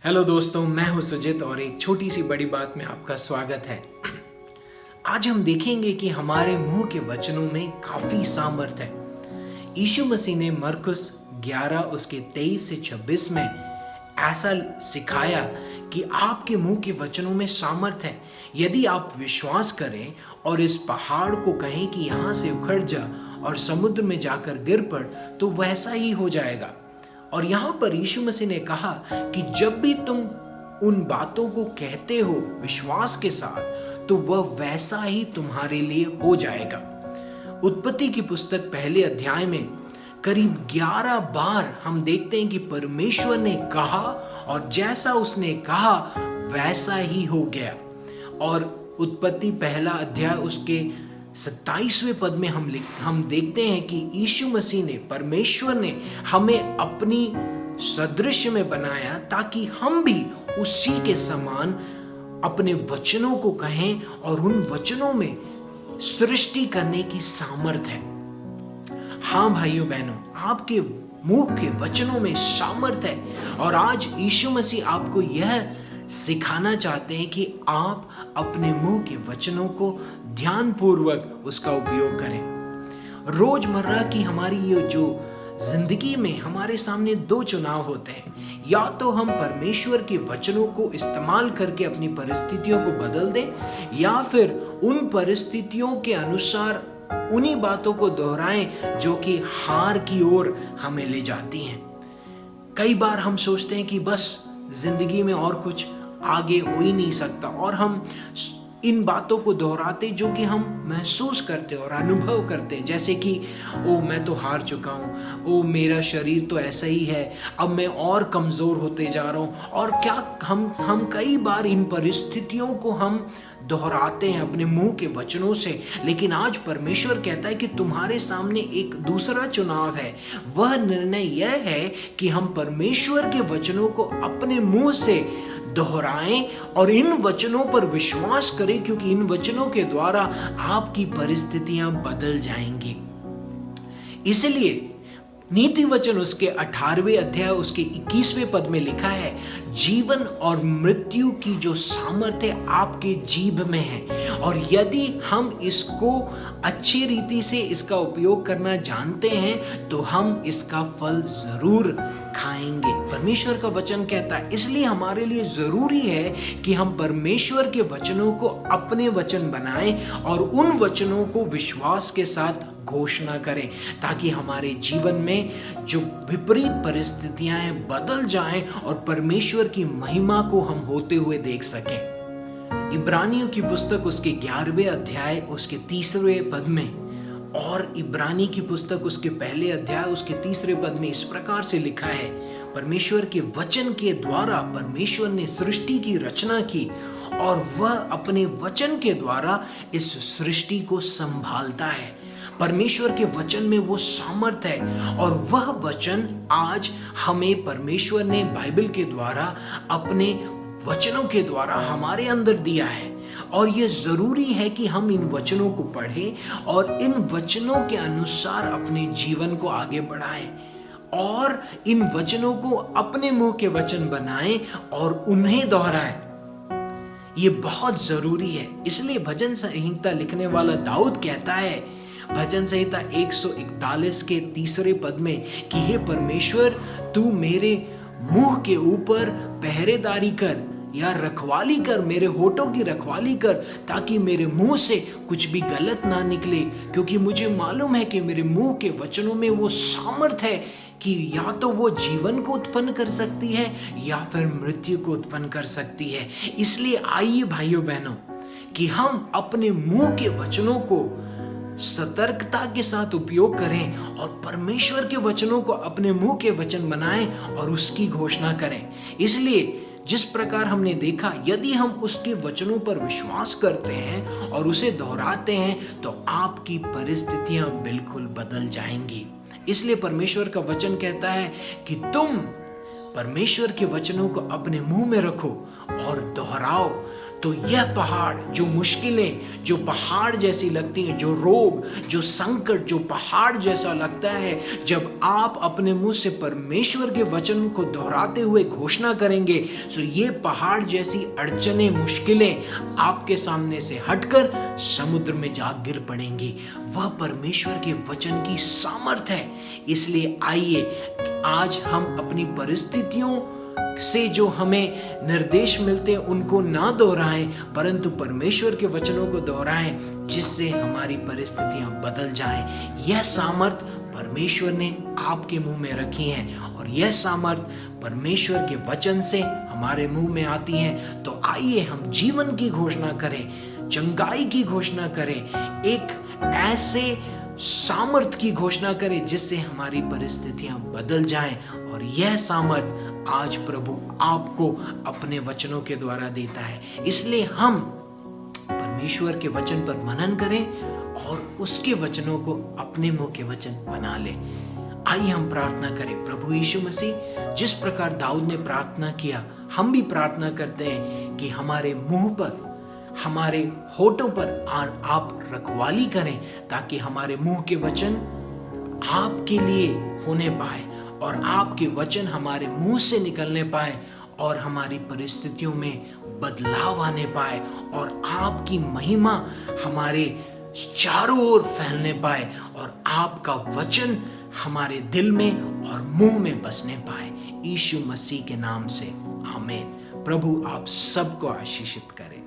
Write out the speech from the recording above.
Hello दोस्तों, मैं हूं सुजित और एक छोटी सी बड़ी बात में आपका स्वागत है। आज हम देखेंगे कि हमारे मुंह के वचनों में काफी सामर्थ है। यीशु मसीह ने मरकुस 11 उसके 23 से 26 में ऐसा सिखाया कि आपके मुंह के वचनों में सामर्थ है। यदि आप विश्वास करें और इस पहाड़ को कहें कि यहाँ से उखड़ जा और समुद्र में जाकर गिर पड़, तो वैसा ही हो जाएगा। और यहाँ पर यीशु मसीह ने कहा कि जब भी तुम उन बातों को कहते हो विश्वास के साथ, तो वह वैसा ही तुम्हारे लिए हो जाएगा। उत्पत्ति की पुस्तक पहले अध्याय में करीब 11 बार हम देखते हैं कि परमेश्वर ने कहा और जैसा उसने कहा वैसा ही हो गया। और उत्पत्ति पहला अध्याय उसके 27वें पद में हम देखते हैं कि यीशु मसीह ने, परमेश्वर ने हमें अपनी सदृश्य में बनाया ताकि हम भी उसी के समान अपने वचनों को कहें और उन वचनों में सृष्टि करने की सामर्थ है। हाँ भाइयों बहनों, आपके मुंह के वचनों में सामर्थ है। और आज यीशु मसीह आपको यह सिखाना चाहते हैं कि आप अपने मुंह के वचनों को ध्यानपूर्वक उसका उपयोग करें। रोजमर्रा की हमारी ये जो जिंदगी में हमारे सामने दो चुनाव होते हैं। या तो हम परमेश्वर के वचनों को इस्तेमाल करके अपनी परिस्थितियों को बदल दें, या फिर उन परिस्थितियों के अनुसार उन्हीं बातों को दोहराएं जो कि हार की ओर हमें ले जाती हैं। कई बार हम सोचते हैं कि बस जिंदगी में और कुछ आगे हो ही नहीं सकता, और हम इन बातों को दोहराते जो कि हम महसूस करते और अनुभव करते, जैसे कि ओ मैं तो हार चुका हूँ, ओ मेरा शरीर तो ऐसा ही है, अब मैं और कमज़ोर होते जा रहा हूँ। और क्या हम कई बार इन परिस्थितियों को हम दोहराते हैं अपने मुंह के वचनों से। लेकिन आज परमेश्वर कहता है कि तुम्हारे सामने एक दूसरा चुनाव है। वह निर्णय यह है कि हम परमेश्वर के वचनों को अपने मुंह से दोहराएं और इन वचनों पर विश्वास करें, क्योंकि इन वचनों के द्वारा आपकी परिस्थितियां बदल जाएंगी। इसलिए नीति वचन उसके 18वें अध्याय उसके 21वें पद में लिखा है, जीवन और मृत्यु की जो सामर्थ्य आपके जीभ में है, और यदि हम इसको अच्छी रीति से इसका उपयोग करना जानते हैं तो हम इसका फल जरूर खाएंगे। परमेश्वर का वचन कहता है, इसलिए हमारे लिए जरूरी है कि हम परमेश्वर के वचनों को अपने वचन बनाएं और उन वचनों को विश्वास के साथ घोषणा करें, ताकि हमारे जीवन में जो विपरीत परिस्थितियां हैं बदल जाएं और परमेश्वर की महिमा को हम होते हुए देख सकें। इब्रानियों की पुस्तक उसके 11वें अध्याय उसके 3वें पद में और इब्रानी की पुस्तक उसके पहले अध्याय उसके 3रे पद में इस प्रकार से लिखा है, परमेश्वर के वचन के द्वारा परमेश्वर ने सृष्टि की रचना की और वह अपने वचन के द्वारा इस सृष्टि को संभालता है। परमेश्वर के वचन में वो सामर्थ है, और वह वचन आज हमें परमेश्वर ने बाइबल के द्वारा अपने वचनों के द्वारा हमारे अंदर दिया है। और ये जरूरी है कि हम इन वचनों को पढ़ें और इन वचनों के अनुसार अपने जीवन को आगे बढ़ाएं और इन वचनों को अपने मुंह के वचन बनाएं और उन्हें दोहराएं। ये बहुत जरूरी है। इसलिए भजन संहिता लिखने वाला दाऊद कहता है, भजन संहिता 141 के 3रे पद में कि हे परमेश्वर, तू मेरे मुंह के ऊपर पहरेदारी कर या रखवाली कर, मेरे होठों की रखवाली कर, ताकि मेरे मुंह से कुछ भी गलत ना निकले, क्योंकि मुझे मालूम है कि मेरे मुंह के वचनों में वो सामर्थ है कि या तो वो जीवन को उत्पन्न कर सकती है या फिर मृत्यु को उत्पन्न कर सकती है। इसलिए आइए भाइयों बहनों कि हम अपने मुंह के वचनों को सतर्कता के साथ उपयोग करें और परमेश्वर के वचनों को अपने मुंह के वचन बनाएं और उसकी घोषणा करें। इसलिए जिस प्रकार हमने देखा, यदि हम उसके वचनों पर विश्वास करते हैं और उसे दोहराते हैं तो आपकी परिस्थितियां बिल्कुल बदल जाएंगी। इसलिए परमेश्वर का वचन कहता है कि तुम परमेश्वर के वचनों को अपने मुंह में रखो और दोहराओ, तो यह पहाड़, जो मुश्किलें जो पहाड़ जैसी लगती हैं, जो रोग, जो संकट जो पहाड़ जैसा लगता है, जब आप अपने मुंह से परमेश्वर के वचन को दोहराते हुए घोषणा करेंगे, तो ये पहाड़ जैसी अड़चनें, मुश्किलें आपके सामने से हटकर समुद्र में जा गिर पड़ेंगी। वह परमेश्वर के वचन की सामर्थ है। इसलिए आइए आज हम अपनी परिस्थितियों से जो हमें निर्देश मिलते हैं उनको ना दोहराएं, परंतु परमेश्वर के वचनों को दोहराएं, जिससे हमारी परिस्थितियां बदल जाएं। यह सामर्थ परमेश्वर ने आपके मुंह में रखी है और यह सामर्थ परमेश्वर के वचन से हमारे मुंह में आती है। तो आइए हम जीवन की घोषणा करें, चंगाई की घोषणा करें, एक ऐसे सामर्थ की घोषणा करें जिससे हमारी परिस्थितियां बदल जाएं। और यह सामर्थ आज प्रभु आपको अपने वचनों के द्वारा देता है। इसलिए हम परमेश्वर के वचन पर मनन करें और उसके वचनों को अपने मुंह के वचन बना लें। आइए हम प्रार्थना करें। प्रभु यीशु मसीह, जिस प्रकार दाऊद ने प्रार्थना किया, हम भी प्रार्थना करते हैं कि हमारे मुंह पर, हमारे होठों पर आप रखवाली करें, ताकि हमारे मुंह के वचन आपके लिए होने पाए और आपके वचन हमारे मुंह से निकलने पाए और हमारी परिस्थितियों में बदलाव आने पाए और आपकी महिमा हमारे चारों ओर फैलने पाए और आपका वचन हमारे दिल में और मुंह में बसने पाए। यीशु मसीह के नाम से आमीन। प्रभु आप सबको आशीषित करे।